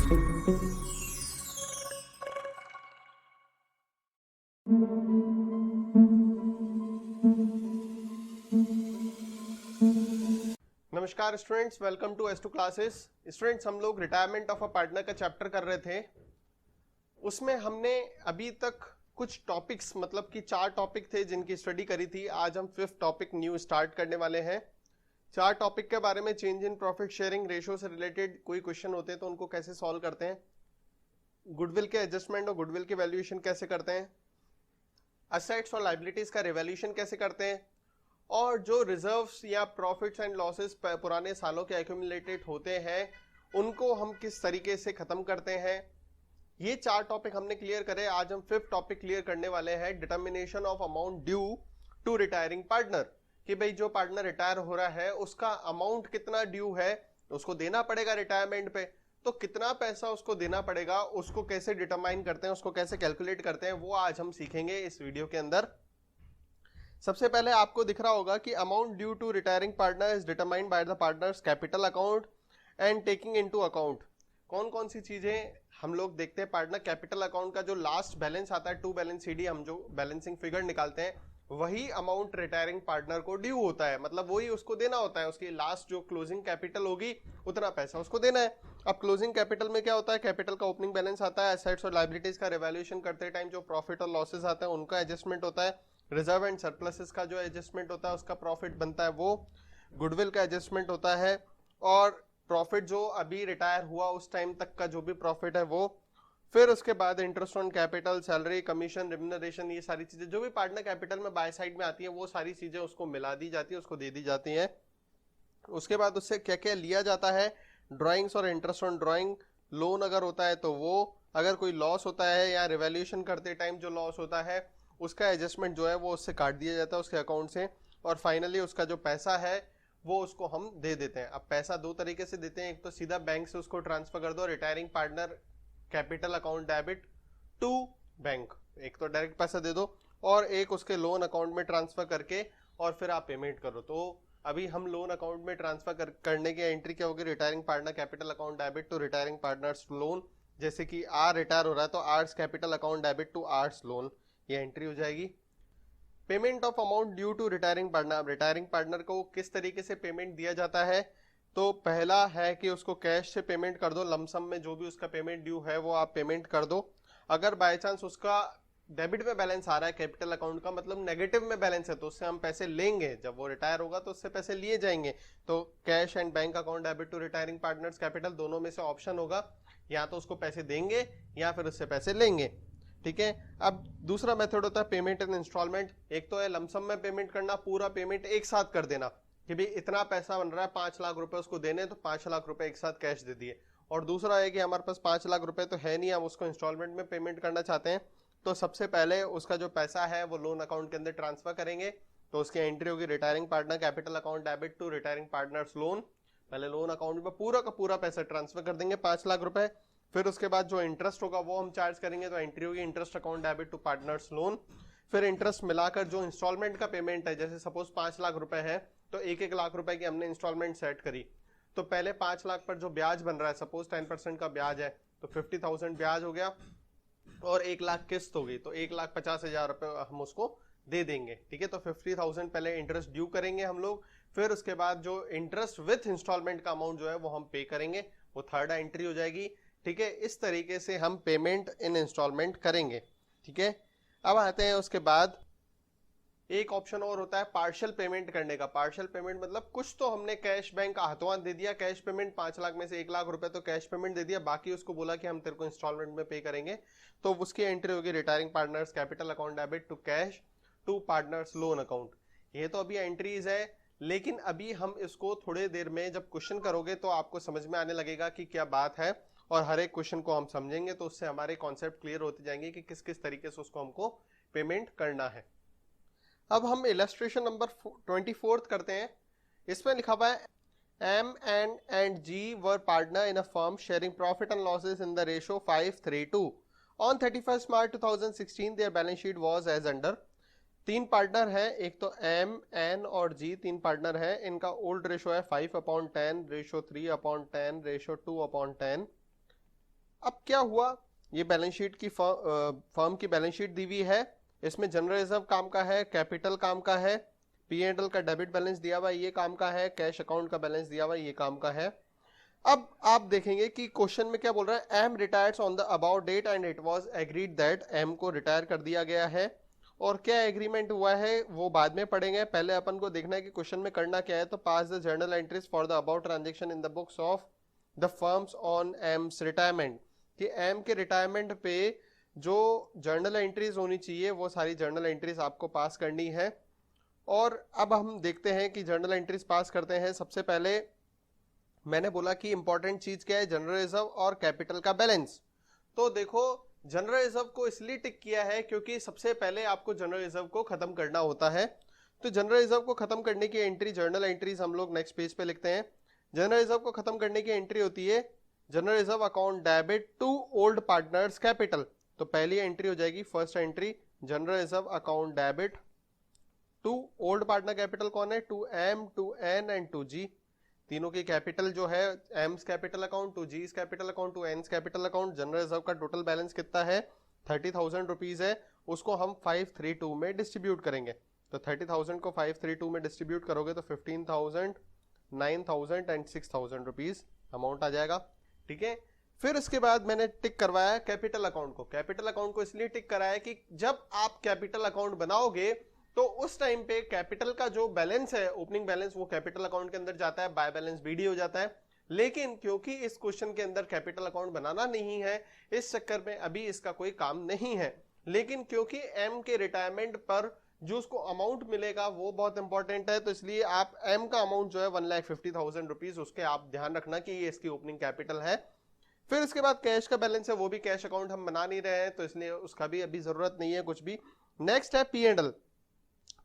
नमस्कार students, welcome to S2 classes. Students, हम लोग रिटायरमेंट ऑफ अ पार्टनर का चैप्टर कर रहे थे। उसमें हमने अभी तक कुछ टॉपिक्स, मतलब कि 4 टॉपिक थे जिनकी स्टडी करी थी। आज हम 5th टॉपिक न्यू स्टार्ट करने वाले हैं। 4 टॉपिक के बारे में, change in profit sharing ratio से रिलेटेड कोई क्वेश्चन होते हैं तो उनको कैसे सॉल्व करते हैं, गुडविल के एडजस्टमेंट और गुडविल की वैल्यूएशन कैसे करते हैं, असेट्स और लायबिलिटीज का रिवैल्यूएशन कैसे करते हैं, और जो रिजर्व्स या प्रॉफिट्स एंड लॉसेस पुराने सालों के एक्यूमुलेटेड होते हैं उनको हम किस तरीके से खत्म करते हैं। ये 4 टॉपिक हमने क्लियर करे। आज हम 5th टॉपिक क्लियर करने वाले हैं, determination of amount due to retiring partner. कि भाई जो पार्टनर रिटायर हो रहा है उसका अमाउंट कितना ड्यू है, उसको देना पड़ेगा रिटायरमेंट पे। तो कितना पैसा उसको देना पड़ेगा, उसको कैसे डिटरमाइन करते हैं, उसको कैसे कैलकुलेट करते हैं, वो आज हम सीखेंगे इस वीडियो के अंदर। सबसे पहले आपको दिख रहा होगा कि amount due to retiring partner is determined by the partners capital account and taking into account. कौन कौन सी चीजें हम लोग देखते हैं। पार्टनर कैपिटल अकाउंट का जो लास्ट बैलेंस आता है, टू बैलेंस सीडी, हम जो बैलेंसिंग फिगर निकालते हैं वही अमाउंट रिटायरिंग पार्टनर को ड्यू होता है, मतलब वही उसको देना होता है। उसकी लास्ट जो क्लोजिंग कैपिटल होगी उतना पैसा उसको देना है। अब क्लोजिंग कैपिटल में क्या होता है, कैपिटल का ओपनिंग बैलेंस आता है, एसेट्स और लायबिलिटीज का रिवैल्यूएशन करते टाइम जो प्रॉफिट और लॉसेस आते हैं उनका एडजस्टमेंट होता है, रिजर्व एंड सरप्लसेस का जो एडजस्टमेंट होता है उसका प्रॉफिट बनता है वो, गुडविल का एडजस्टमेंट होता है, और प्रॉफिट जो अभी रिटायर हुआ उस टाइम तक का जो भी प्रॉफिट है वो। फिर उसके बाद interest on capital, salary, commission, remuneration, ये सारी चीजें जो भी पार्टनर कैपिटल में बाय साइड में आती है वो सारी चीजें उसको मिला दी जाती है, उसको दे दी जाती है। उसके बाद उससे क्या क्या लिया जाता है, ड्राइंग्स और इंटरेस्ट ऑन ड्राइंग, लोन अगर होता है तो वो, अगर कोई लॉस होता है या रिवैल्यूएशन करते टाइम जो लॉस होता है उसका एडजस्टमेंट जो है वो उससे काट दिया जाता है उसके अकाउंट से, और फाइनली उसका जो पैसा है वो उसको हम दे देते हैं। अब पैसा 2 तरीके से देते हैं, एक तो सीधा बैंक से उसको ट्रांसफर कर दो, retiring partner capital account debit to bank, एक तो डायरेक्ट पैसा दे दो, और एक उसके लोन अकाउंट में ट्रांसफर करके और फिर आप पेमेंट करो। तो अभी हम लोन अकाउंट में ट्रांसफर करने की एंट्री क्या होगी, retiring partner capital account debit to retiring partners loan. जैसे कि आर रिटायर हो रहा है तो R's capital account debit to R's loan, ये एंट्री हो जाएगी। Payment of amount due to retiring partner, retiring partner को किस तरीके से पेमेंट दिया जाता है। तो पहला है कि उसको कैश से पेमेंट कर दो, लमसम में जो भी उसका पेमेंट ड्यू है वो आप पेमेंट कर दो। अगर बाय चांस उसका डेबिट में बैलेंस आ रहा है कैपिटल अकाउंट का, मतलब नेगेटिव में बैलेंस है, तो उससे हम पैसे लेंगे। जब वो रिटायर होगा तो उससे पैसे लिए जाएंगे। तो cash and bank account debit to retiring partners capital, दोनों में से ऑप्शन होगा, या तो उसको पैसे देंगे या फिर उससे पैसे लेंगे। ठीक है। अब दूसरा मेथड होता है पेमेंट इन इंस्टॉलमेंट। एक तो है लमसम में पेमेंट करना, पूरा पेमेंट एक साथ कर देना कि भाई इतना पैसा बन रहा है, 5 लाख रुपए उसको देने, तो 5 लाख रुपए एक साथ कैश दे दिए। और दूसरा है कि हमारे पास 5 लाख रुपए तो है नहीं, हम उसको इंस्टॉलमेंट में पेमेंट करना चाहते हैं, तो सबसे पहले उसका जो पैसा है वो लोन अकाउंट के अंदर ट्रांसफर करेंगे। तो उसकी एंट्री होगी retiring partner capital account debit to retiring partners loan. पहले लोन अकाउंट में पूरा का पूरा पैसा ट्रांसफर कर देंगे, 5 लाख रुपए। फिर उसके बाद जो इंटरेस्ट होगा वो हम चार्ज करेंगे, तो एंट्री होगी interest account debit to partners loan. फिर इंटरेस्ट मिलाकर जो इंस्टॉलमेंट का पेमेंट है, जैसे सपोज 5 लाख रुपए है तो 1-1 लाख रुपए की हमने इंस्टॉलमेंट सेट करी, तो पहले 5 लाख पर जो ब्याज बन रहा है, सपोज 10% का ब्याज है तो 50,000 ब्याज हो गया, और 1 लाख किस्त होगी तो 1,50,000 रुपए हम उसको दे देंगे। ठीक है। तो 50,000 पहले इंटरेस्ट ड्यू करेंगे हम लोग, फिर उसके बाद जो इंटरेस्ट विथ इंस्टॉलमेंट का अमाउंट जो है वो हम पे करेंगे, वो थर्ड एंट्री हो जाएगी। ठीक है। इस तरीके से हम पेमेंट इन इंस्टॉलमेंट करेंगे। ठीक है। अब आते हैं उसके बाद एक ऑप्शन और होता है पार्शियल पेमेंट करने का। पार्शियल पेमेंट मतलब कुछ तो हमने कैश बैंक हाथों हाथ दे दिया, कैश पेमेंट 5 लाख में से 1 लाख रुपए तो कैश पेमेंट दे दिया, बाकी उसको बोला कि हम तेरे को इंस्टॉलमेंट में पे करेंगे, तो उसकी एंट्री होगी retiring partners capital account debit to cash to partners loan account. ये तो अभी एंट्रीज है, लेकिन अभी हम इसको थोड़ी देर में जब क्वेश्चन करोगे तो आपको समझ में आने लगेगा कि क्या बात है, और हर एक क्वेश्चन को हम समझेंगे तो उससे हमारे कॉन्सेप्ट क्लियर होते जाएंगे कि किस किस तरीके से उसको हमको पेमेंट करना है। अब हम इलस्ट्रेशन नंबर 24 करते हैं। इसमें लिखा हुआ है M and G were partner in a firm sharing profit and losses in the ratio 5:3:2. On 31st March 2016 their balance sheet was as under. 3 partner है, एक तो M, N और G, 3 पार्टनर है। इनका ओल्ड रेशो है 5/10, ratio 3/10, ratio 2/10। अब क्या हुआ, ये बैलेंस शीट की फर्म की बैलेंस शीट दी हुई है, इसमें जनरल रिजर्व काम का है, कैपिटल काम का है, P&L का डेबिट बैलेंस दिया हुआ ये काम का है, कैश अकाउंट का बैलेंस दिया हुआ ये काम का है। अब आप देखेंगे कि क्वेश्चन में क्या बोल रहा है, M retires on the about date and it was agreed that M को रिटायर कर दिया गया है। और क्या एग्रीमेंट हुआ है वो बाद में पढ़ेंगे, पहले अपन को देखना है कि क्वेश्चन में करना क्या है। तो pass the journal entries for the about transaction in the books of the firms on M's retirement, कि एम के रिटायरमेंट पे जो जर्नल एंट्रीज होनी चाहिए वो सारी जर्नल एंट्रीज आपको पास करनी है। और अब हम देखते हैं कि जर्नल एंट्रीज पास करते हैं। सबसे पहले मैंने बोला कि इंपॉर्टेंट चीज क्या है, जनरल रिजर्व और कैपिटल का बैलेंस। तो देखो जनरल रिजर्व को इसलिए टिक किया है क्योंकि सबसे पहले आपको जनरल रिजर्व को खत्म करना होता है। तो जनरल रिजर्व को खत्म करने की एंट्री, जर्नल एंट्रीज हम लोग नेक्स्ट पेज पे लिखते हैं। जनरल रिजर्व को खत्म करने की एंट्री होती है general reserve account debit to old partners capital. तो पहली एंट्री हो जाएगी, first entry general reserve account debit to old partner capital कौन है, to M, to N and to G. तीनों की कैपिटल जो है M's capital account, to G's capital account, to N's capital account. General reserve का total balance कितना है, 30,000 rupees है, उसको हम 532 में डिस्ट्रीब्यूट करेंगे। तो 30,000 को 532 में डिस्ट्रीब्यूट करोगे तो 15,000, 9,000 एंड 6,000 रुपीज अमाउंट आ जाएगा। ठीक है, फिर उसके बाद मैंने टिक करवाया कैपिटल अकाउंट को। कैपिटल अकाउंट को इसलिए टिक कराया कि जब आप कैपिटल अकाउंट बनाओगे तो उस टाइम पे कैपिटल का जो बैलेंस है, ओपनिंग बैलेंस, वो कैपिटल अकाउंट के अंदर जाता है, बाय बैलेंस बीडी हो जाता है। लेकिन क्योंकि इस क्वेश्चन के अंदर कैपिटल अकाउंट बनाना नहीं है, इस चक्कर में अभी इसका कोई काम नहीं है। लेकिन क्योंकि एम के रिटायरमेंट पर जो उसको अमाउंट मिलेगा वो बहुत इंपॉर्टेंट है, तो इसलिए आप एम का अमाउंट जो है 1,50,000 रुपीज, उसके आप ध्यान रखना कि ये इसकी ओपनिंग कैपिटल है। फिर इसके बाद कैश का बैलेंस है, वो भी कैश अकाउंट हम बना नहीं रहे हैं तो इसलिए उसका भी अभी जरूरत नहीं है कुछ भी। नेक्स्ट है P&L।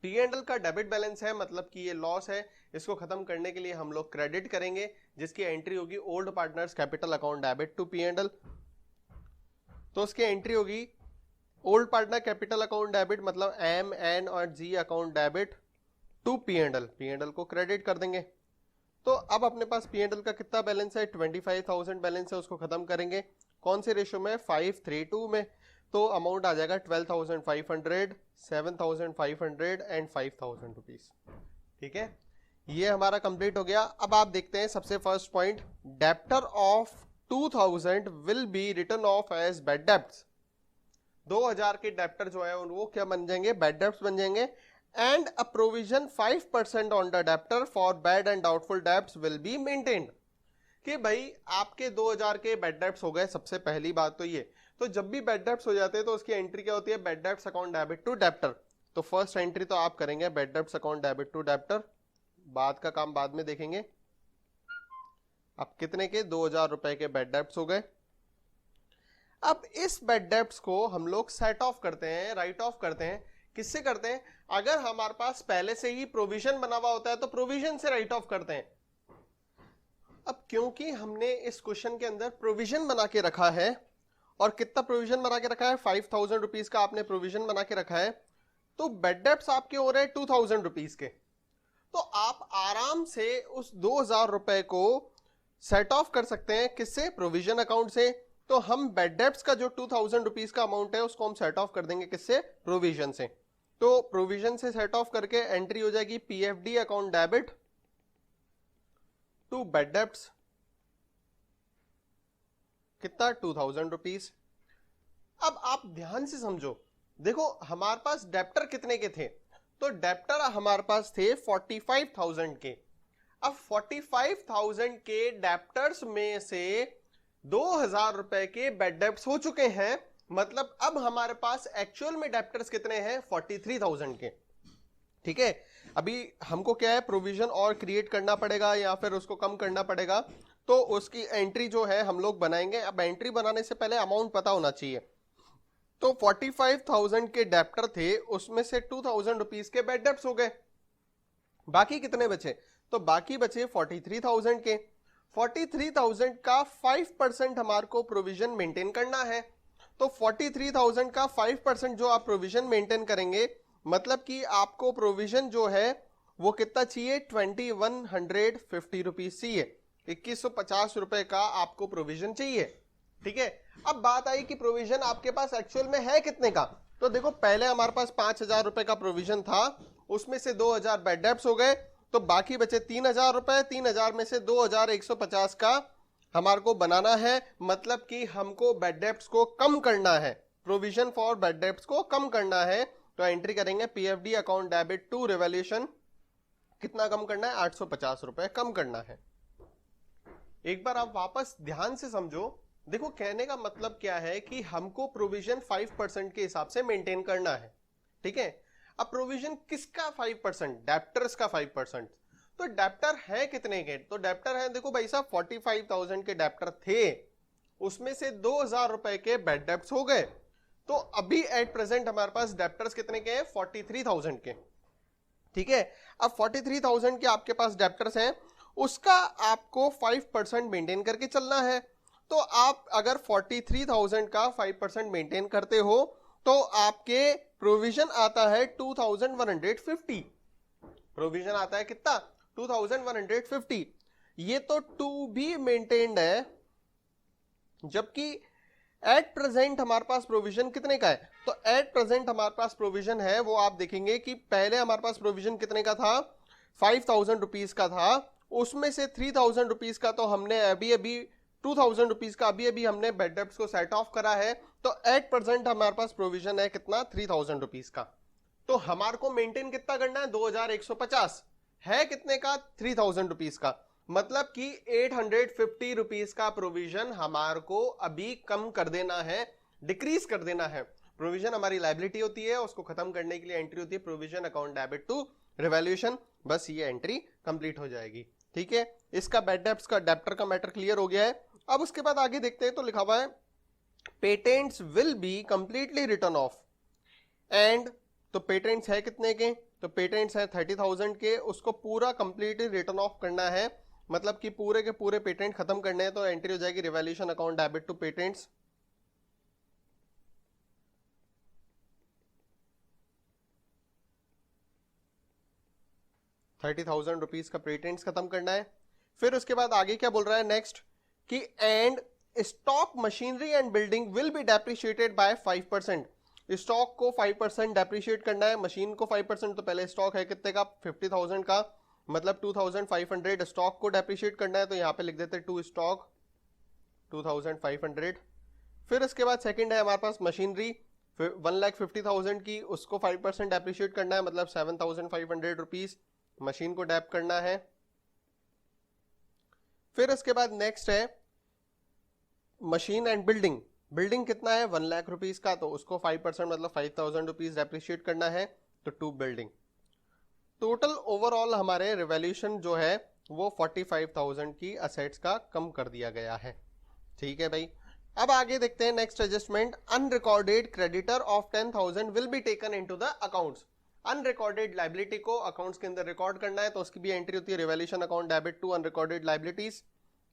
P&L का डेबिट बैलेंस है, मतलब कि ये लॉस है, इसको खत्म करने के लिए हम लोग क्रेडिट करेंगे, जिसकी एंट्री होगी old partners capital account debit to P&L। तो उसकी एंट्री होगी old partner capital account debit, मतलब एम, एन और G account debit to P&L। P&L को क्रेडिट कर देंगे। तो अब अपने पास P&L का कितना बैलेंस है, 25,000 बैलेंस है, उसको खत्म करेंगे कौन से रेशो में, 5:3 में। तो अमाउंट आ जाएगा 12,500, 7,500 एंड 5,000 रुपीज। ठीक है, ये हमारा कंप्लीट हो गया। अब आप देखते हैं सबसे first point, debtor of 2,000 will be written off as bad debts. 2,000 के डेप्टर जो है वो क्या बन जाएंगे, बैड डेब्ट्स बन जाएंगे। And a provision 5% on the debtor for bad and doubtful debts will be maintained. कि भाई आपके 2,000 के बैड डेब्ट्स हो गए, सबसे पहली बात तो ये। तो जब भी बैड डेब्ट्स हो जाते हैं तो उसकी एंट्री क्या होती है, bad debts account debit to debtor. तो फर्स्ट एंट्री तो आप करेंगे bad debts account debit to debtor, बाद का काम बाद में देखेंगे। अब कितने के, 2,000 रुपए के बैड डेब्ट्स हो गए। अब इस बैड डेब्ट्स को हम लोग सेट ऑफ करते हैं, राइट ऑफ करते हैं। किससे करते हैं, अगर हमारे पास पहले से ही प्रोविजन बना हुआ होता है तो प्रोविजन से राइट ऑफ करते हैं। अब क्योंकि हमने इस क्वेश्चन के अंदर प्रोविजन बना के रखा है, और कितना प्रोविजन बना के रखा है, 5,000 रुपीज का आपने प्रोविजन बना के रखा है, तो बैड डेब्ट्स आपके हो रहे हैं 2,000 रुपीज के। तो आप आराम से उस 2,000 रुपए को सेट ऑफ कर सकते हैं, किससे, प्रोविजन अकाउंट से। तो हम बैड डेब्ट्स का जो 2,000 रुपीज का अमाउंट है उसको हम सेट ऑफ कर देंगे किससे, प्रोविजन से। तो प्रोविजन से सेट ऑफ करके एंट्री हो जाएगी PFD account debit to bad debts, कितना, 2,000 रुपीज। अब आप ध्यान से समझो, देखो हमारे पास डेप्टर कितने के थे, तो डेप्टर हमारे पास थे 45,000 के। अब 45,000 के डेप्टर्स में से 2,000 रुपए के बैड डेब्ट्स हो चुके हैं, मतलब अब हमारे पास एक्चुअल में डेप्टर्स कितने हैं, 43,000 के। ठीक है, अभी हमको क्या है, प्रोविजन और क्रिएट करना पड़ेगा या फिर उसको कम करना पड़ेगा, तो उसकी एंट्री जो है हम लोग बनाएंगे। अब एंट्री बनाने से पहले अमाउंट पता होना चाहिए। तो 45,000 के डेप्टर थे, उसमें से 2,000 रुपीज के बैड डेब्ट्स हो गए। बाकी कितने बचे, तो बाकी बचे 43,000 के। 43,000 का 5% हमारे को प्रोविजन मेंटेन करना है। तो 43,000 का 5% जो आप प्रोविजन मेंटेन करेंगे, मतलब कि आपको प्रोविजन जो है वो कितना चाहिए, 2,150 रुपीज चाहिए। 2,150 रुपए का आपको प्रोविजन चाहिए। ठीक है। अब बात आई कि प्रोविजन आपके पास एक्चुअल में है कितने का। तो देखो पहले हमारे पास 5,000 रुपए का प्रोविजन था, उसमें से 2,000 बैड डेब्ट्स हो गए, तो बाकी बचे 3,000 रुपए। 3,000 में से 2,150 का हमारे को बनाना है, मतलब कि हमको बैड डेब्ट्स को कम करना है, प्रोविजन फॉर बैड डेब्ट्स को कम करना है। तो एंट्री करेंगे PFD account debit to revaluation, कितना कम करना है, 850 रुपए कम करना है। एक बार आप वापस ध्यान से समझो, देखो कहने का मतलब क्या है कि हमको प्रोविजन 5% के हिसाब से मेंटेन करना है, ठीक है। अब प्रोविजन किसका 5%, डेप्टर्स का 5%। तो डेप्टर है कितने के, तो डेप्टर है देखो भाई साहब 45,000 के डेप्टर थे, उसमें से 2,000 रुपए के बैड डेब्ट्स हो गए। तो अभी एट प्रेजेंट हमारे पास डेप्टर्स कितने के हैं, 43,000 के, ठीक है। अब 43,000 के आपके पास डेप्टर्स हैं, उसका आपको 5% मेंटेन करके चलना है। तो आप अगर 43,000 का 5% मेंटेन करते हो तो आपके प्रोविजन आता है 2,150। प्रोविजन आता है कितना, 2,150। ये तो टू बी मेंटेन्ड है, जबकि एट प्रेजेंट हमारे पास प्रोविजन कितने का है। तो एट प्रेजेंट हमारे पास प्रोविजन है, वो आप देखेंगे कि पहले हमारे पास प्रोविजन कितने का था, 5,000 रुपीज का था, उसमें से 3,000 रुपीज का तो हमने अभी अभी 2,000 रुपीज का अभी अभी हमने बैड डेब्ट्स को सेट ऑफ करा है। तो एट प्रेजेंट हमारे पास प्रोविजन है कितना, 3,000 रुपीज का। तो हमारे को मेंटेन कितना करना है, 2,150 है कितने का, 3,000 रुपीज का, मतलब कि 850 रुपीज का प्रोविजन हमारे को अभी कम कर देना है, डिक्रीज कर देना है। प्रोविजन हमारी लायबिलिटी होती है, उसको खत्म करने के लिए एंट्री होती है provision account debit to revaluation, बस ये एंट्री कंप्लीट हो जाएगी, ठीक है। इसका बैड डेब्ट्स का डेप्टर का मैटर क्लियर हो गया है। अब उसके बाद आगे देखते हैं, तो लिखा हुआ है patents will be completely return of and, तो पेटेंट्स है कितने के, तो पेटेंट्स है 30,000 के, उसको पूरा कंप्लीटली रिटर्न ऑफ करना है, मतलब कि पूरे के पूरे पेटेंट खत्म करने हैं। तो एंट्री हो जाएगी revaluation account debit to patents, ₹30,000 का पेटेंट्स खत्म करना है। फिर उसके बाद आगे क्या बोल रहा है नेक्स्ट, कि and stock machinery and building will be depreciated by 5%। Stock को 5% डेप्रिशिएट करना है, मशीन को 5%। तो पहले स्टॉक है कितने का, 50,000 का, मतलब 2,500 स्टॉक को डेप्रिशिएट करना है, तो यहां पे लिख देते टू स्टॉक 2,500। फिर उसके बाद सेकंड है हमारे पास मशीनरी 1,50,000 की, उसको 5% डेप्रिशिएट करना है, मतलब 7,500 रुपीज मशीन को डेप करना है। फिर उसके बाद नेक्स्ट है मशीन एंड बिल्डिंग, बिल्डिंग कितना है 1 लाख रुपीज का, तो उसको 5% मतलब 5,000 रुपीज डेप्रिशिएट करना है, तो टू बिल्डिंग। टोटल ओवरऑल हमारे रिवैल्यूएशन जो है वो 45,000 की असेट्स का कम कर दिया गया है, ठीक है भाई। अब आगे देखते हैं next adjustment, unrecorded creditor of 10,000 will be taken into the accounts. Unrecorded liability को अकाउंट्स के अंदर रिकॉर्ड करना है, तो उसकी भी एंट्री होती है revaluation account debit to unrecorded liabilities,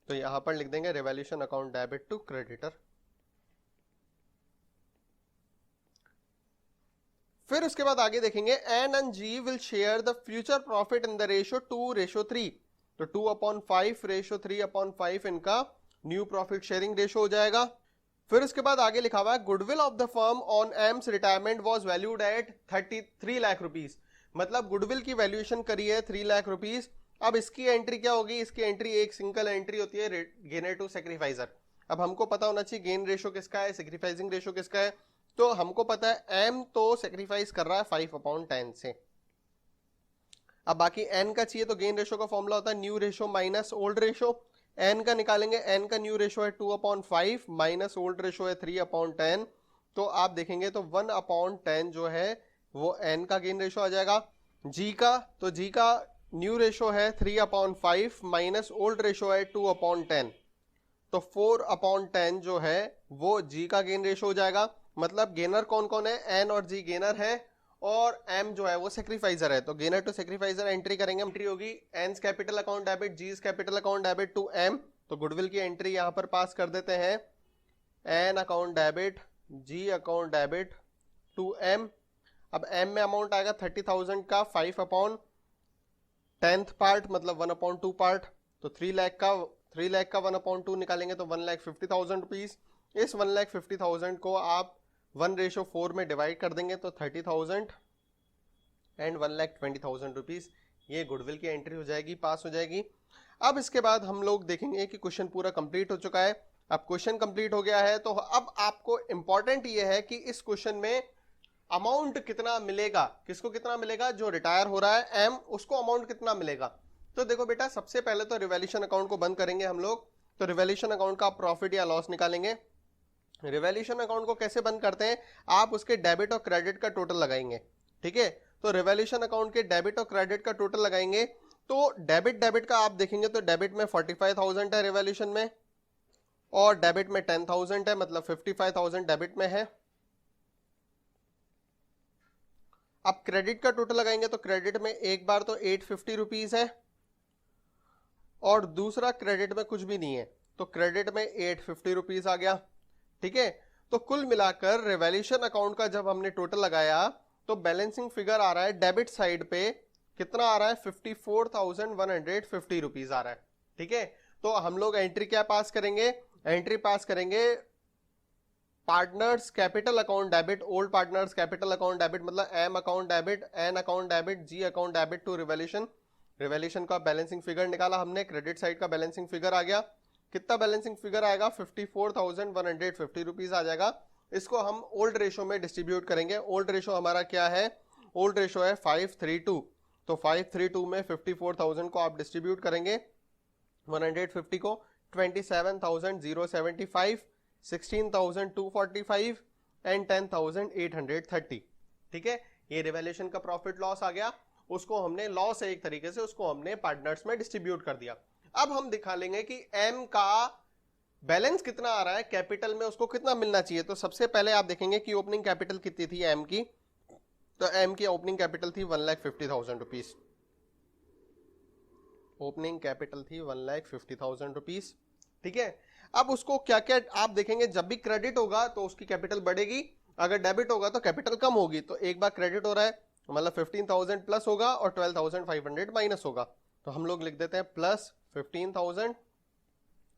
तो यहां पर लिख देंगे revaluation account debit to creditor. फिर उसके बाद आगे देखेंगे N and G will share the future profit in the ratio 2:3, तो 2/5 रेशियो 3/5 इनका न्यू प्रॉफिट शेयरिंग रेशियो हो जाएगा। फिर उसके बाद आगे लिखा हुआ है goodwill of the firm on M's retirement was valued at 33 lakh rupees, मतलब गुडविल की वैल्यूएशन करी है 3 लाख रुपीज। अब इसकी एंट्री क्या होगी, इसकी एंट्री एक सिंगल एंट्री होती है गेनर टू सेक्रीफाइजर। अब हमको पता होना चाहिए गेन रेशियो किसका है, सेक्रीफाइसिंग रेशियो किसका है। तो हमको पता है एम तो सेक्रीफाइस कर रहा है 5/10 से, अब बाकी एन का चाहिए, तो गेन रेशियो का फॉर्मूला होता है new ratio minus old ratio. N का निकालेंगे, एन का न्यू रेशियो है 2/5 माइनस ओल्ड रेशियो है 3/10, तो आप देखेंगे तो 1/10 जो है वो एन का गेन रेशियो आ जाएगा। जी का, तो जी का न्यू रेशियो है 3/5 माइनस ओल्ड रेशियो है 2/10, तो 4/10 जो है वो जी का गेन रेशियो हो जाएगा। मतलब गेनर कौन कौन है, एन और जी गेनर है, और एम जो है वो सेक्रीफाइजर है। तो गेनर टू सेक्रीफाइजर एंट्री करेंगे, एंट्री होगी N's capital account debit G's capital account debit to M, तो गुडविल की एंट्री यहां पर पास कर देते हैं N account debit G account debit to M. अब एम में अमाउंट आएगा 30,000 का 5/10 पार्ट, मतलब 1/2 पार्ट, तो 3 लाख का 1/2 निकालेंगे तो 1,50,000 रुपीज। इस 1,50,000 को आप 1:4 में डिवाइड कर देंगे तो 30,000 एंड 1,20,000 रुपीज, ये गुडविल की एंट्री हो जाएगी, पास हो जाएगी। अब इसके बाद हम लोग देखेंगे कि क्वेश्चन पूरा कंप्लीट हो चुका है। अब क्वेश्चन कंप्लीट हो गया है तो अब आपको इंपॉर्टेंट ये है कि इस क्वेश्चन में अमाउंट कितना मिलेगा, किसको कितना मिलेगा, जो रिटायर हो रहा है एम, उसको अमाउंट कितना मिलेगा। तो देखो बेटा, सबसे पहले तो रिवैल्यूएशन अकाउंट को बंद करेंगे हम लोग। तो रिवैल्यूएशन अकाउंट का प्रॉफिट या लॉस निकालेंगे। रिवैल्यूएशन अकाउंट को कैसे बंद करते हैं, आप उसके डेबिट और क्रेडिट का टोटल लगाएंगे, ठीक है। तो रिवैल्यूएशन अकाउंट के डेबिट और क्रेडिट का टोटल लगाएंगे। तो डेबिट का आप देखेंगे तो डेबिट में 45,000 है रिवैल्यूएशन में, और डेबिट में 10,000 है, मतलब 55,000 डेबिट में है। अब क्रेडिट का टोटल लगाएंगे तो क्रेडिट में एक बार तो 850 रुपीज है, और दूसरा क्रेडिट में कुछ भी नहीं है, तो क्रेडिट में 850 रुपीज आ गया, ठीक है। तो कुल मिलाकर रिवैल्यूएशन अकाउंट का जब हमने टोटल लगाया तो बैलेंसिंग फिगर आ रहा है डेबिट साइड पे कितना आ रहा है, 54,150 रुपीज आ रहा है, ठीक है। तो हम लोग एंट्री क्या पास करेंगे, एंट्री पास करेंगे partners capital account debit, old partners capital account debit, मतलब M account debit, N account debit, G account debit to revaluation. Revaluation का बैलेंसिंग फिगर निकाला हमने, क्रेडिट साइड का बैलेंसिंग फिगर आ गया। कितना बैलेंसिंग फिगर आएगा, 54,150 रुपीज आ जाएगा। इसको हम ओल्ड रेशो में डिस्ट्रीब्यूट करेंगे। ओल्ड रेशो हमारा क्या है, ओल्ड रेशो है 5:3:2। तो 5:3:2 में 54,000 को आप डिस्ट्रीब्यूट करेंगे 150 को, 27,075, 16,245 एंड 10,830, ठीक है। ये रिवैल्यूएशन का प्रॉफिट लॉस आ गया, उसको हमने लॉस है एक तरीके से, उसको हमने पार्टनर्स में डिस्ट्रीब्यूट कर दिया। अब हम दिखा लेंगे कि एम का बैलेंस कितना आ रहा है कैपिटल में, उसको कितना मिलना चाहिए। तो सबसे पहले आप देखेंगे कि ओपनिंग कैपिटल कितनी थी एम की, तो एम की ओपनिंग कैपिटल थी 1,50,000 रुपीज। ओपनिंग कैपिटल थी 1,50,000 रुपीज, ठीक है। अब उसको क्या क्या आप देखेंगे, जब भी क्रेडिट होगा तो उसकी कैपिटल बढ़ेगी, अगर डेबिट होगा तो कैपिटल कम होगी। तो एक बार क्रेडिट हो रहा है मतलब 15,000 प्लस होगा और 12,500 माइनस होगा, तो हम लोग लिख देते हैं प्लस 15,000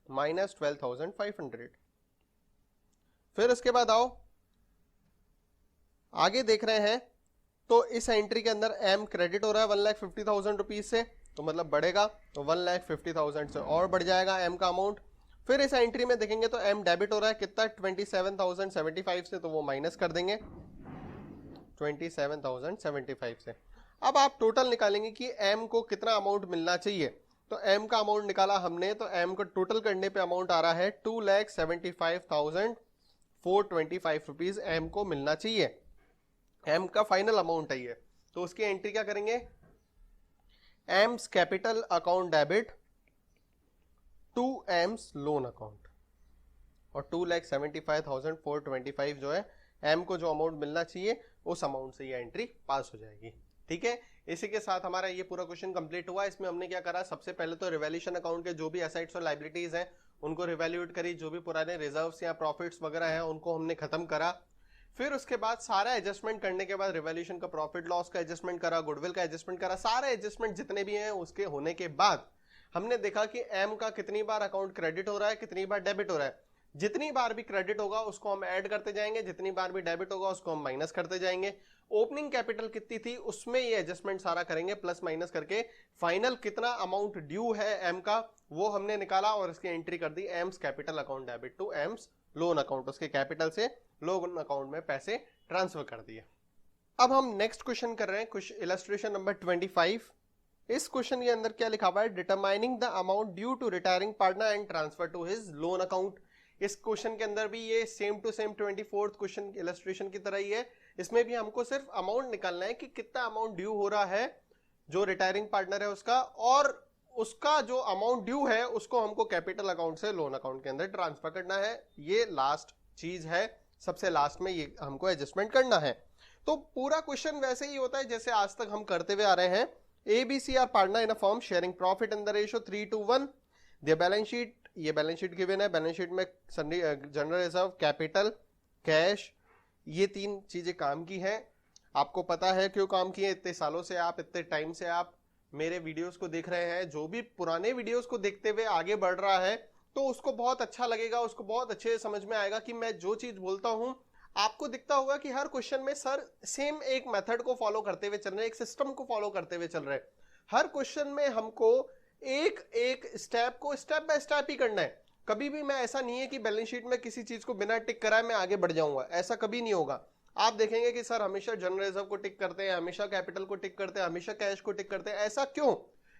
माइनस 12,500। फिर उसके बाद आओ आगे देख रहे हैं, तो इस एंट्री के अंदर एम क्रेडिट हो रहा है 1,50,000 रुपीज से, तो मतलब बढ़ेगा, तो 1,50,000 से और बढ़ जाएगा एम का अमाउंट। फिर इस एंट्री में देखेंगे तो एम डेबिट हो रहा है कितना, 27,075 से, तो वो माइनस कर देंगे 27,075 से। अब आप टोटल निकालेंगे कि एम को कितना अमाउंट मिलना चाहिए। तो एम का अमाउंट निकाला हमने, तो एम को टोटल करने पे अमाउंट आ रहा है 2,75,425 रुपीज एम को मिलना चाहिए। एम का फाइनल अमाउंट है ये, तो उसकी एंट्री क्या करेंगे, M's capital account debit to M's loan account, और 2,75,425 जो है एम को जो अमाउंट मिलना चाहिए उस अमाउंट से ये एंट्री पास हो जाएगी, ठीक है। इसी के साथ हमारा ये पूरा क्वेश्चन कंप्लीट हुआ। इसमें हमने क्या करा, सबसे पहले तो रिवैल्यूएशन अकाउंट के जो भी एसेट्स और लायबिलिटीज हैं उनको रिवैल्यूएट करी, जो भी पुराने रिजर्व्स या प्रॉफिट्स वगैरह हैं उनको हमने खत्म करा। फिर उसके बाद सारा एडजस्टमेंट करने के बाद रिवैल्यूएशन का प्रॉफिट लॉस का एडजस्टमेंट करा, गुडविल का एडजस्टमेंट करा, सारे एडजस्टमेंट जितने भी हैं उसके होने के बाद हमने देखा कि एम का कितनी बार अकाउंट क्रेडिट हो रहा है, कितनी बार डेबिट हो रहा है। जितनी बार भी क्रेडिट होगा उसको हम ऐड करते जाएंगे, जितनी बार भी डेबिट होगा उसको हम माइनस करते जाएंगे। ओपनिंग कैपिटल कितनी थी उसमें ये एडजस्टमेंट सारा करेंगे, प्लस माइनस करके फाइनल कितना अमाउंट ड्यू है एम का वो हमने निकाला और इसकी एंट्री कर दी M's capital account debit to M's loan account, उसके कैपिटल से लोन अकाउंट में पैसे ट्रांसफर कर दिए। अब हम नेक्स्ट क्वेश्चन कर रहे हैं, कुछ इलस्ट्रेशन नंबर 25। इस क्वेश्चन के अंदर क्या लिखा हुआ है, determining the amount due to retiring partner and transfer to his loan account. इस क्वेश्चन के अंदर भी ये same to same 24th question illustration की तरह ही है। इसमें भी हमको सिर्फ अमाउंट निकालना है कि कितना अमाउंट ड्यू हो रहा है जो रिटायरिंग पार्टनर है उसका, और उसका जो अमाउंट ड्यू है उसको हमको कैपिटल अकाउंट से लोन अकाउंट के अंदर ट्रांसफर करना है। ये लास्ट चीज है, सबसे लास्ट में ये हमको एडजस्टमेंट करना है। तो पूरा क्वेश्चन वैसे ही होता है जैसे आज तक हम करते हुए आ रहे हैं। ABC are partner in a firm sharing profit in the ratio 3:1। The balance sheet, ये बैलेंस शीट गिवन है, बैलेंस शीट में जनरल रिजर्व, कैपिटल, कैश, ये तीन चीजें काम की हैं। आपको पता है क्यों काम की है, इतने सालों से आप, इतने टाइम से आप मेरे वीडियोस को देख रहे हैं। जो भी पुराने वीडियोस को देखते हुए आगे बढ़ रहा है तो उसको बहुत अच्छा लगेगा, उसको बहुत अच्छे से समझ में आएगा कि मैं जो चीज बोलता हूं, आपको दिखता होगा कि हर क्वेश्चन में सर सेम एक मेथड को फॉलो करते हुए चल रहे हैं, एक सिस्टम को फॉलो करते हुए चल रहे हैं। हर क्वेश्चन में हमको एक एक स्टेप को स्टेप बाय स्टेप ही करना है। कभी भी मैं ऐसा नहीं है कि बैलेंस शीट में किसी चीज को बिना टिक कराए मैं आगे बढ़ जाऊंगा, ऐसा कभी नहीं होगा। आप देखेंगे कि सर हमेशा जनरल रिजर्व को टिक करते हैं, हमेशा कैपिटल को टिक करते हैं, हमेशा कैश को टिक करते हैं। ऐसा क्यों?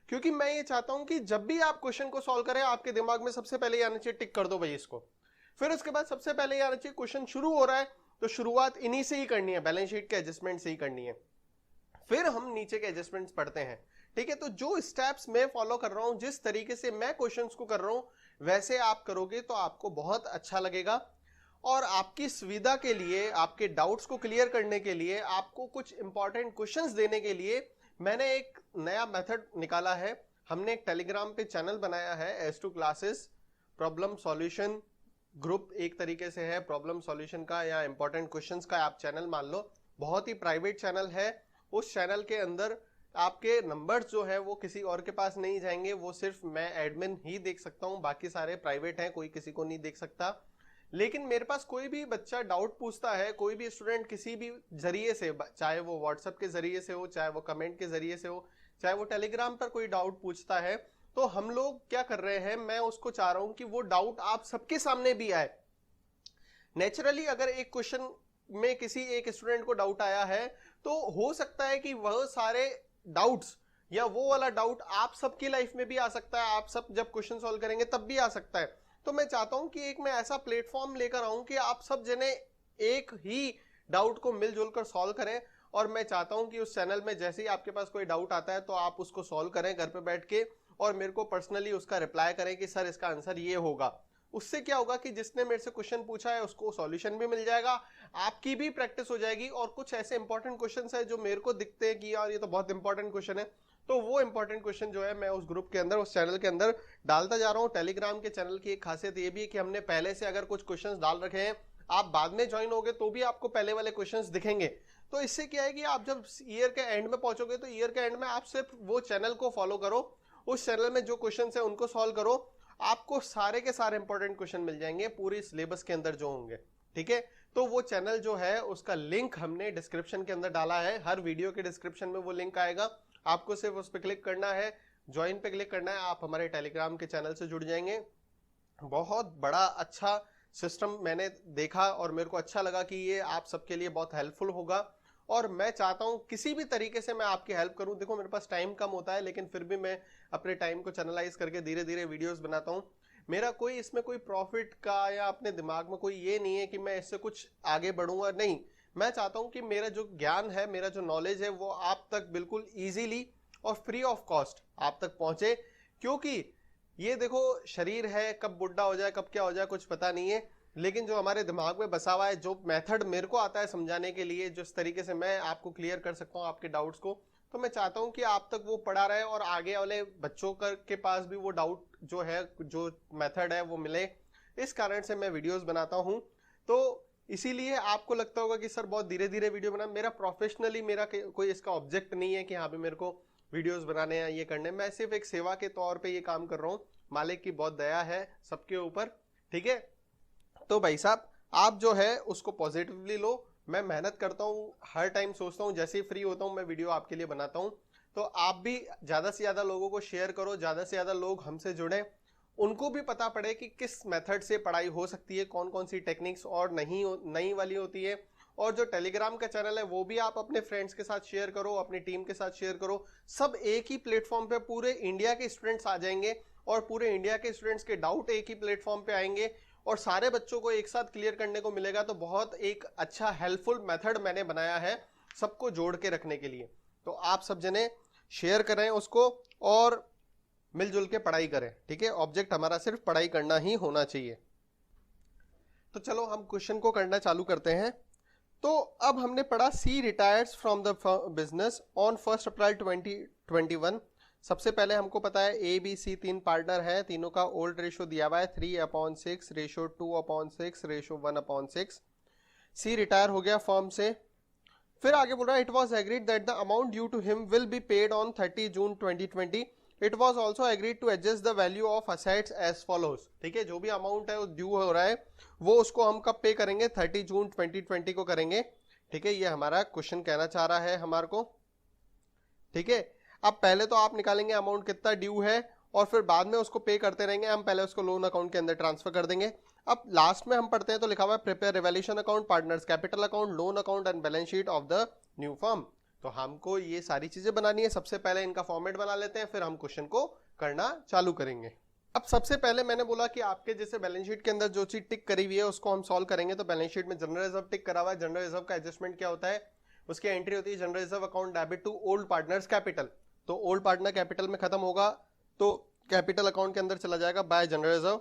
क्योंकि मैं ये चाहता हूं कि जब भी आप क्वेश्चन को सॉल्व करें, आपके दिमाग में सबसे पहले आना चाहिए टिक कर दो भाई इसको। फिर उसके बाद सबसे पहले आना चाहिए क्वेश्चन शुरू हो रहा है तो शुरुआत इन्हीं से ही करनी है, बैलेंस शीट के एडजस्टमेंट से ही करनी है। फिर हम नीचे के एडजस्टमेंट्स पढ़ते हैं। ठीक है, तो जो स्टेप्स मैं फॉलो कर रहा हूं, जिस तरीके से मैं क्वेश्चंस को कर रहा हूं, वैसे आप करोगे तो आपको बहुत अच्छा लगेगा। और आपकी सुविधा के लिए, आपके डाउट्स को क्लियर करने के लिए, आपको कुछ इंपॉर्टेंट क्वेश्चंस देने के लिए मैंने एक नया मेथड निकाला है। हमने एक टेलीग्राम पे चैनल बनाया है, S2 classes problem solution group एक तरीके से है, प्रॉब्लम सॉल्यूशन का या इंपॉर्टेंट क्वेश्चंस का आप चैनल मान लो। बहुत ही प्राइवेट चैनल है। उस चैनल के अंदर आपके नंबर्स जो है वो किसी और के पास नहीं जाएंगे, वो सिर्फ मैं एडमिन ही देख सकता हूं, बाकी सारे प्राइवेट हैं, कोई किसी को नहीं देख सकता। लेकिन मेरे पास कोई भी बच्चा डाउट पूछता है, कोई भी स्टूडेंट किसी भी जरिए से, चाहे वो व्हाट्सएप के जरिए से हो, चाहे वो कमेंट के जरिए से हो, चाहे वो टेलीग्राम पर कोई डाउट पूछता है, तो हम लोग क्या कर रहे हैं, मैं उसको चाह रहा हूं कि वो डाउट आप सबके सामने भी आए। नेचुरली अगर एक क्वेश्चन में किसी एक स्टूडेंट को डाउट आया है, तो हो सकता है कि वह सारे डाउट्स या वो वाला डाउट आप सबकी लाइफ में भी आ सकता है, आप सब जब क्वेश्चन सॉल्व करेंगे तब भी आ सकता है। तो मैं चाहता हूं कि एक मैं ऐसा प्लेटफॉर्म लेकर आऊं कि आप सब जने एक ही डाउट को मिलजुल कर सॉल्व करें। और मैं चाहता हूं कि उस चैनल में जैसे ही आपके पास कोई डाउट आता है तो आप उसको सॉल्व करें घर पे बैठ के, और मेरे को पर्सनली उसका रिप्लाई करें कि सर इसका आंसर ये होगा। उससे क्या होगा कि जिसने मेरे से क्वेश्चन पूछा है उसको सॉल्यूशन भी मिल जाएगा, आपकी भी प्रैक्टिस हो जाएगी। और कुछ ऐसे इंपॉर्टेंट क्वेश्चंस है जो मेरे को दिखते हैं कि यार ये तो बहुत इंपॉर्टेंट क्वेश्चन है, तो वो इंपॉर्टेंट क्वेश्चन जो है मैं उस ग्रुप के अंदर, उस चैनल के अंदर डालता जा रहा हूं। टेलीग्राम के चैनल की एक खासियत ये भी है कि हमने पहले से अगर कुछ क्वेश्चंस डाल रखे हैं, आप बाद में ज्वाइन होगे तो भी आपको पहले वाले क्वेश्चंस दिखेंगे। तो इससे क्या है कि आप जब ईयर के एंड में पहुंचोगे तो ईयर के एंड में आप सिर्फ वो चैनल को फॉलो करो, उस चैनल में जो क्वेश्चंस है उनको सॉल्व करो, आपको सारे के सारे इंपॉर्टेंट क्वेश्चन मिल जाएंगे पूरी सिलेबस के अंदर जो होंगे। ठीक है, तो वो चैनल जो है उसका लिंक हमने डिस्क्रिप्शन के अंदर डाला है, हर वीडियो के डिस्क्रिप्शन में वो लिंक आएगा, आपको सिर्फ उस पर क्लिक करना है, ज्वाइन पे क्लिक करना है, आप हमारे टेलीग्राम के चैनल से जुड़ जाएंगे। बहुत बड़ा अच्छा सिस्टम मैंने देखा और मेरे को अच्छा लगा कि ये आप सबके लिए बहुत हेल्पफुल होगा। और मैं चाहता हूं किसी भी तरीके से मैं आपकी हेल्प करूं। देखो मेरे पास टाइम कम होता है, लेकिन फिर भी मैं अपने टाइम को चैनलाइज करके धीरे धीरे वीडियोस बनाता हूं। मेरा कोई इसमें कोई प्रॉफिट का या अपने दिमाग में कोई ये नहीं है कि मैं इससे कुछ आगे बढ़ूंगा, नहीं। मैं चाहता हूं कि मेरा जो ज्ञान है, मेरा जो नॉलेज है, वो आप तक बिल्कुल इजीली और फ्री ऑफ कॉस्ट आप तक पहुंचे। क्योंकि ये देखो शरीर है, कब बुढ़ा हो जाए कब क्या हो जाए कुछ पता नहीं है, लेकिन जो हमारे दिमाग में बसा हुआ है, जो मेथड मेरे को आता है समझाने के लिए, जिस तरीके से मैं आपको क्लियर कर सकता हूँ आपके डाउट्स को, तो मैं चाहता हूँ कि आप तक वो पड़ा रहे और आगे वाले बच्चों के पास भी वो डाउट जो है, जो मेथड है वो मिले। इस कारण से मैं वीडियोस बनाता हूँ। तो इसीलिए आपको लगता होगा कि सर बहुत धीरे धीरे वीडियो बना, मेरा प्रोफेशनली मेरा कोई इसका ऑब्जेक्ट नहीं है कि हाँ भी मेरे को वीडियोस बनाने हैं, ये करने, मैं सिर्फ एक सेवा के तौर पे ये काम कर रहा हूँ। मालिक की बहुत दया है सबके ऊपर। ठीक है, तो भाई साहब आप जो है उसको पॉजिटिवली लो। मैं मेहनत करता हूँ, हर टाइम सोचता हूँ जैसे ही फ्री होता हूँ मैं वीडियो आपके लिए बनाता हूँ। तो आप भी ज्यादा से ज्यादा लोगों को शेयर करो, ज्यादा से ज्यादा लोग हमसे जुड़े, उनको भी पता पड़े कि किस मेथड से पढ़ाई हो सकती है, कौन कौन सी टेक्निक्स और नई वाली होती है। और जो टेलीग्राम का चैनल है वो भी आप अपने फ्रेंड्स के साथ शेयर करो, अपनी टीम के साथ शेयर करो। सब एक ही प्लेटफॉर्म पे पूरे इंडिया के स्टूडेंट्स आ जाएंगे और पूरे इंडिया के स्टूडेंट्स के डाउट एक ही प्लेटफॉर्म पे आएंगे और सारे बच्चों को एक साथ क्लियर करने को मिलेगा। तो बहुत एक अच्छा हेल्पफुल मेथड मैंने बनाया है सबको जोड़ के रखने के लिए। तो आप सब जने शेयर करें उसको और मिलजुल के पढ़ाई करें। ठीक है, ऑब्जेक्ट हमारा सिर्फ पढ़ाई करना ही होना चाहिए। तो चलो हम क्वेश्चन को करना चालू करते हैं। तो अब हमने पढ़ा C retires from the business on 1 April 2021। सबसे पहले हमको पता है ए बी सी 3 पार्टनर है, तीनों का ओल्ड रेशो दिया हुआ है 3/6, रेशो 2/6, रेशो 1/6। सी रिटायर हो गया फर्म से। फिर आगे बोल रहा है it was agreed that the amount due to him will be paid on 30 June 2020 it was also agreed to adjust the value of assets as follows. ठीक है, जो भी अमाउंट है वो ड्यू हो रहा है वो उसको हम कब पे करेंगे, 30 जून 2020 को करेंगे। ठीक है, ये हमारा क्वेश्चन कहना चाह रहा है हमारे को। ठीक है, अब पहले तो आप निकालेंगे अमाउंट कितना ड्यू है और फिर बाद में उसको पे करते रहेंगे। हम पहले उसको लोन अकाउंट के अंदर ट्रांसफर कर देंगे। अब लास्ट में हम पढ़ते हैं तो लिखा हुआ है prepare revaluation account, partners capital account, loan account and balance sheet of the new firm. तो हमको ये सारी चीजें बनानी है। सबसे पहले इनका फॉर्मेट बना लेते हैं, फिर हम क्वेश्चन को करना चालू करेंगे। अब सबसे पहले मैंने बोला कि आपके जैसे बैलेंस शीट के अंदर जो चीज टिक करी हुई है उसको हम सॉल्व करेंगे। तो बैलेंस शीट में जनरल रिजर्व टिक करा हुआ है। जनरल रिजर्व का एडजस्टमेंट क्या होता है, उसकी एंट्री होती है general reserve account debit to old partners capital. तो ओल्ड पार्टनर कैपिटल में खत्म होगा तो कैपिटल अकाउंट के अंदर चला जाएगा बाय जनरल रिजर्व।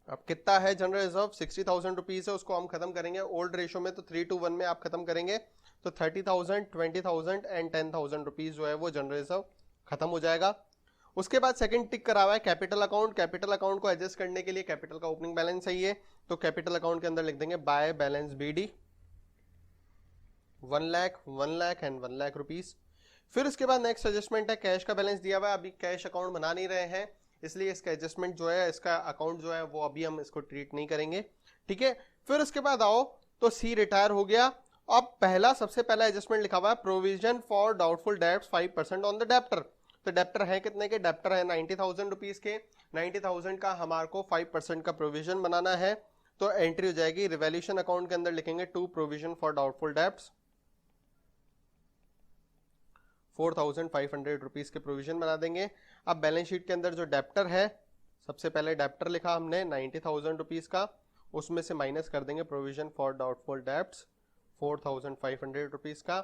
अब कितना है जनरल रिजर्व, 60,000 रुपीज है, उसको हम खत्म करेंगे ओल्ड रेशो में। तो 3:1 में आप खत्म करेंगे तो 30,000, 20,000 एंड 10,000 रुपीज जो है वो जनरल रिजर्व खत्म हो जाएगा। उसके बाद सेकंड टिक करा हुआ है कैपिटल अकाउंट। कैपिटल अकाउंट को एडजस्ट करने के लिए कैपिटल का ओपनिंग बैलेंस चाहिए, तो कैपिटल अकाउंट के अंदर लिख देंगे by balance B D 1 lakh, 1 lakh and 1 lakh rupees. फिर उसके बाद नेक्स्ट एडजस्टमेंट है कैश का बैलेंस दिया हुआ है। अभी कैश अकाउंट बना नहीं रहे हैं, इसलिए इसका एडजस्टमेंट जो है, इसका अकाउंट जो है वो अभी हम इसको ट्रीट नहीं करेंगे। ठीक है, फिर उसके बाद आओ तो सी रिटायर हो गया। अब पहला सबसे पहला एडजस्टमेंट लिखा हुआ है provision for doubtful debts 5% on the debtor. तो डेप्टर है कितने के, डेप्टर है 90,000 रुपीज के। 90,000 का हमारे को 5% का प्रोविजन बनाना है। तो एंट्री हो जाएगी रिवैल्यूएशन अकाउंट के अंदर लिखेंगे to provision for doubtful debts 4,500 rupees के प्रोविजन बना देंगे। अब बैलेंस शीट के अंदर जो डेप्टर है, सबसे पहले डेप्टर लिखा हमने 90,000 रुपीज का, उसमें से माइनस कर देंगे provision for doubtful debts 4,500 rupees का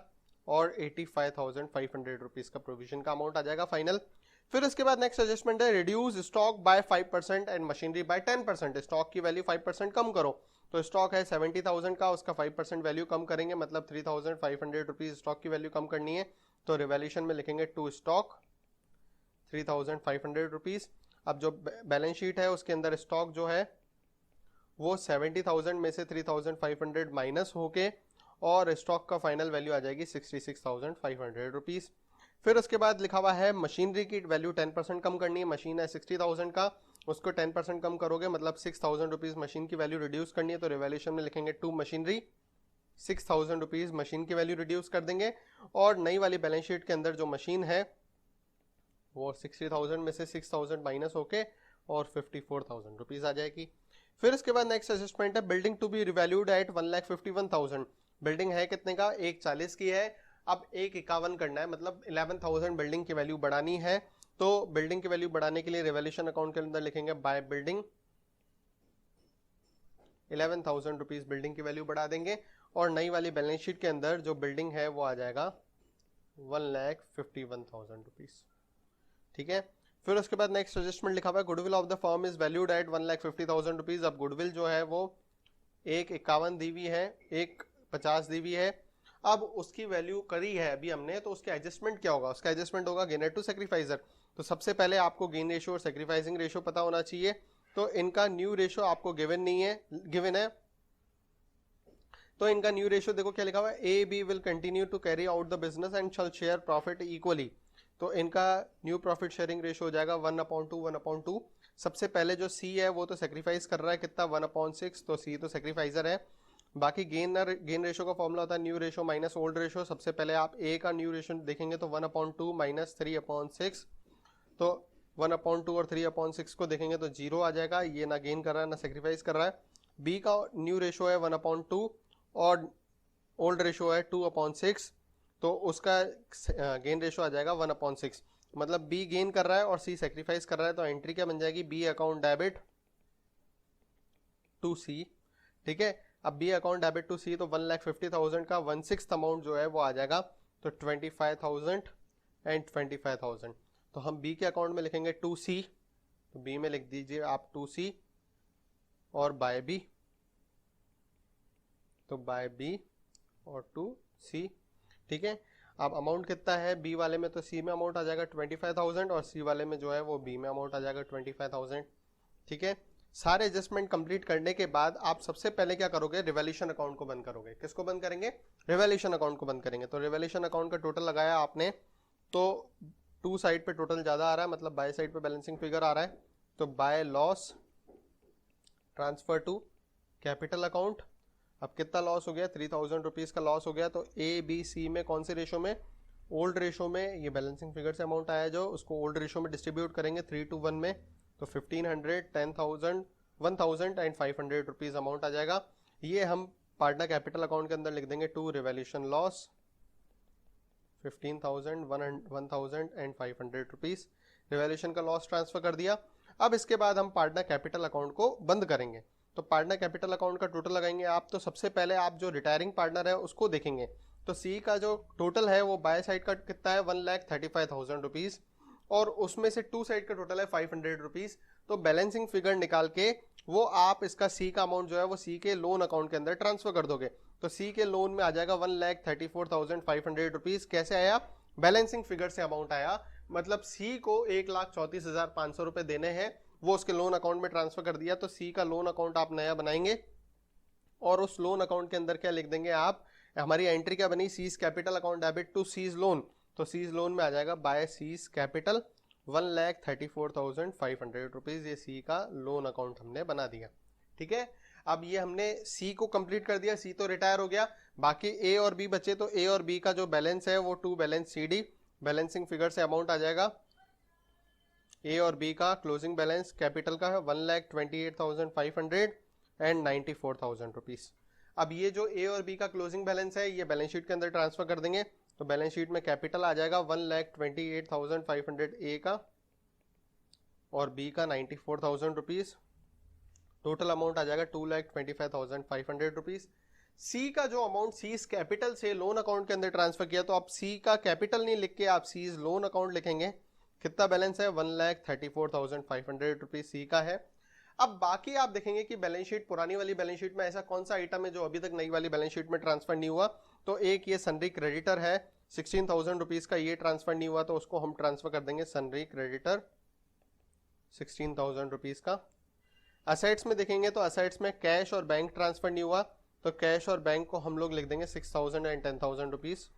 और 85,500 रुपीज का प्रोविजन का अमाउंट आ जाएगा फाइनल। फिर इसके बाद नेक्स्ट एडजस्टमेंट है reduce stock by 5% and machinery by 10%। Stock की वैल्यू 5% कम करो। तो स्टॉक है 70,000 का, उसका 5% वैल्यू कम करेंगे, मतलब 3,500 रुपीज स्टॉक की वैल्यू कम करनी है। तो रिवैल्यूएशन में लिखेंगे टू स्टॉक 3,500 रुपीज। अब जो बैलेंस शीट है उसके अंदर स्टॉक जो है वो 70,000 में से 3,500 माइनस होके और स्टॉक का फाइनल वैल्यू आ जाएगी 66,500 रुपीज। फिर उसके बाद लिखा हुआ है मशीनरी की वैल्यू 10% कम करनी है। मशीन है 60,000 का, उसको 10% कम करोगे मतलब 6,000 रुपीज मशीन की वैल्यू रिड्यूस करनी है। तो रिवैल्यूएशन में लिखेंगे टू मशीनरी 6,000 रुपीज मशीन की वैल्यू रिड्यूस कर देंगे। और नई वाली बैलेंस शीट के अंदर जो मशीन है वो 60,000 में से 6,000 माइनस होके और 54,000 रुपीज आ जाएगी। फिर इसके बाद नेक्स्ट एडजस्टमेंट है building to be revalued at 1,51,000। Building है कितने का, 1,40 की है। अब 1,51 करना है, मतलब 11,000 बिल्डिंग की वैल्यू बढ़ानी है। तो बिल्डिंग की वैल्यू बढ़ाने के लिए रिवैल्यूएशन अकाउंट के अंदर लिखेंगे बाय बिल्डिंग 11,000 रुपीज बिल्डिंग की वैल्यू बढ़ा देंगे। और नई वाली बैलेंस शीट के अंदर जो बिल्डिंग है वो आ जाएगा 1,51,000 रुपीज। ठीक है, फिर उसके बाद नेक्स्ट एडजस्टमेंट लिखा हुआ है goodwill of the firm is valued at 1,50,000 rupees. अब गुडविल जो है वो 1,51 दी हुई है, 1,50 दी हुई है। अब उसकी वैल्यू करी है अभी हमने, तो उसका एडजस्टमेंट क्या होगा, उसका एडजस्टमेंट होगा गेनर टू सेक्रीफाइजर। तो सबसे पहले आपको गेन रेशियो और सेक्रीफाइसिंग रेशियो पता होना चाहिए। तो इनका न्यू रेशियो आपको गिवन नहीं है, गिवन है। तो इनका न्यू रेशियो देखो क्या लिखा हुआ है, A B will continue to carry out the business and shall share profit equally. तो इनका न्यू प्रॉफिट शेयरिंग रेशियो हो जाएगा 1/2, 1/2। सबसे पहले जो सी है वो तो सेक्रीफाइस कर रहा है कितना, 1/6। तो सी तो सेक्रीफाइजर है। बाकी गेन रेशियो का फॉर्मूला होता है new ratio minus old ratio. सबसे पहले आप ए का न्यू रेशियो देखेंगे तो 1/2 माइनस 3/6। तो 1/2 और 3/6 को देखेंगे तो 0 आ जाएगा। ये ना गेन कर रहा है ना सेक्रीफाइस कर रहा है। बी का न्यू रेशियो है 1/2 और ओल्ड रेशियो है 2/6। तो उसका गेन रेशियो आ जाएगा 1/6। मतलब बी गेन कर रहा है और सी सेक्रीफाइस कर रहा है। तो एंट्री क्या बन जाएगी, बी अकाउंट डेबिट टू सी। ठीक है, अब बी अकाउंट डेबिट टू सी, तो 1,50,000 का 1/6 अमाउंट जो है वो आ जाएगा। तो 25,000 एंड 25,000। तो हम बी के अकाउंट में लिखेंगे टू सी। तो बी में लिख दीजिए आप टू सी और बाय बी, तो बाय बी और टू सी। ठीक है, अब अमाउंट कितना है बी वाले में, तो सी में अमाउंट आ जाएगा 25,000 और सी वाले में जो है वो बी में अमाउंट आ जाएगा 25,000। ठीक है, सारे एडजस्टमेंट कंप्लीट करने के बाद आप सबसे पहले क्या करोगे, रिवैल्यूएशन अकाउंट को बंद करोगे। किसको बंद करेंगे, रिवैल्यूएशन अकाउंट को बंद करेंगे। तो रिवैल्यूएशन अकाउंट का टोटल लगाया आपने तो टू साइड पे टोटल ज्यादा आ रहा है, मतलब बाय साइड पे बैलेंसिंग फिगर आ रहा है, तो by loss transfer to capital account. अब कितना लॉस हो गया, 3000 रुपीज का लॉस हो गया। तो ए बी सी में कौन से रेशो में, ओल्ड रेशो में। ये बैलेंसिंग फिगर से अमाउंट आया जो उसको ओल्ड रेशो में डिस्ट्रीब्यूट करेंगे 3:1 में, तो 1500, 10,000, 1000 एंड 500 रुपीज अमाउंट आ जाएगा। ये हम पार्टनर कैपिटल अकाउंट के अंदर लिख देंगे to revaluation loss 15,000, 1000 and 500 rupees. Revaluation का लॉस ट्रांसफर कर दिया। अब इसके बाद हम पार्टनर कैपिटल अकाउंट को बंद करेंगे। तो पार्टनर कैपिटल अकाउंट का टोटल लगाएंगे आप। तो सबसे पहले आप जो रिटायरिंग पार्टनर है उसको देखेंगे। तो सी का जो टोटल है वो बाय साइड का कितना है, 1,35,000 रुपीज, और उसमें से टू साइड का टोटल है 500 रुपीज। तो बैलेंसिंग फिगर निकाल के वो आप इसका सी का अमाउंट जो है वो सी के लोन अकाउंट के अंदर ट्रांसफर कर दोगे। तो सी के लोन में आ जाएगा 1,34,500 रुपीज। कैसे आया, बैलेंसिंग फिगर से अमाउंट आया, मतलब सी को 1,34,500 रुपए देने हैं, वो उसके लोन अकाउंट में ट्रांसफर कर दिया। तो सी का लोन अकाउंट आप नया बनाएंगे और उस लोन अकाउंट के अंदर क्या लिख देंगे आप, हमारी एंट्री क्या बनी, C's capital account debit to C's loan. तो सीज लोन में आ जाएगा बाय सीज कैपिटल 1,34,500 रुपीज। ये सी का लोन अकाउंट हमने बना दिया। ठीक है, अब ये हमने सी को कंप्लीट कर दिया, सी तो रिटायर हो गया, बाकी ए और बी बचे। तो ए और बी का जो बैलेंस है वो to balance C D, balancing figure से अमाउंट आ जाएगा ए और बी का क्लोजिंग बैलेंस कैपिटल का है 1,28,500 एंड 94,000 रुपीज। अब ये जो ए और बी का क्लोजिंग बैलेंस है ये बैलेंस शीट के अंदर ट्रांसफर कर देंगे। तो बैलेंस शीट में कैपिटल आ जाएगा 1,28,500 ए का और बी का 94,000 रुपीज। टोटल अमाउंट आ जाएगा 2,25,500 रुपीज। सी का जो अमाउंट सीज कैपिटल से लोन अकाउंट के अंदर ट्रांसफर किया, तो आप सी का कैपिटल नहीं लिख के आप सीज लोन अकाउंट लिखेंगे। कितना बैलेंस है, 1,34,500 रुपीज सी का है। अब बाकी आप देखेंगे कि बैलेंस शीट, पुरानी वाली बैलेंस शीट में ऐसा कौन सा आइटम है जो अभी तक नई वाली बैलेंस शीट में ट्रांसफर नहीं हुआ। तो एक ये सनरी क्रेडिटर है 16,000 रुपीज का, ये ट्रांसफर नहीं हुआ, तो उसको हम ट्रांसफर कर देंगे सनरी क्रेडिटर 16,000 रुपीज का। असेट्स में देखेंगे तो असेट्स में कैश और बैंक ट्रांसफर नहीं हुआ, तो कैश और बैंक को हम लोग लिख देंगे 6,000 एंड 10,000 रुपीज।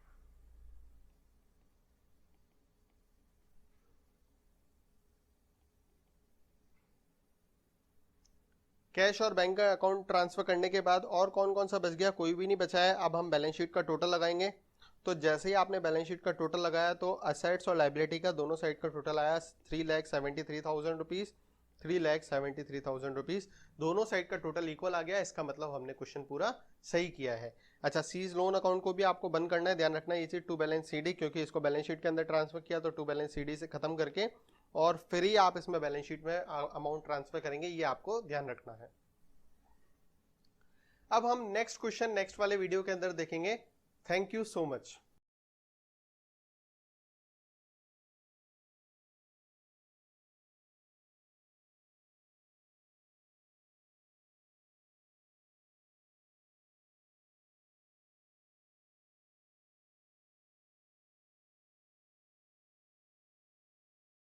कैश और बैंक का अकाउंट ट्रांसफर करने के बाद और कौन कौन सा बच गया, कोई भी नहीं बचा है। अब हम बैलेंस शीट का टोटल लगाएंगे। तो जैसे ही आपने बैलेंस शीट का टोटल लगाया तो असेट्स और लायबिलिटी का दोनों साइड का टोटल आया 3,73,000 रुपीज, 3,73,000 रुपीज। दोनों साइड का टोटल इक्वल आ गया, इसका मतलब हमने क्वेश्चन पूरा सही किया है। अच्छा, सीज लोन अकाउंट को भी आपको बंद करना है, ध्यान रखना है ये चीज टू बैलेंस सीडी, क्योंकि इसको बैलेंस शीट के अंदर ट्रांसफर किया तो टू बैलेंस सीडी से खत्म करके और फिर ही आप इसमें बैलेंस शीट में अमाउंट ट्रांसफर करेंगे, ये आपको ध्यान रखना है। अब हम नेक्स्ट क्वेश्चन नेक्स्ट वाले वीडियो के अंदर देखेंगे। Thank you so much.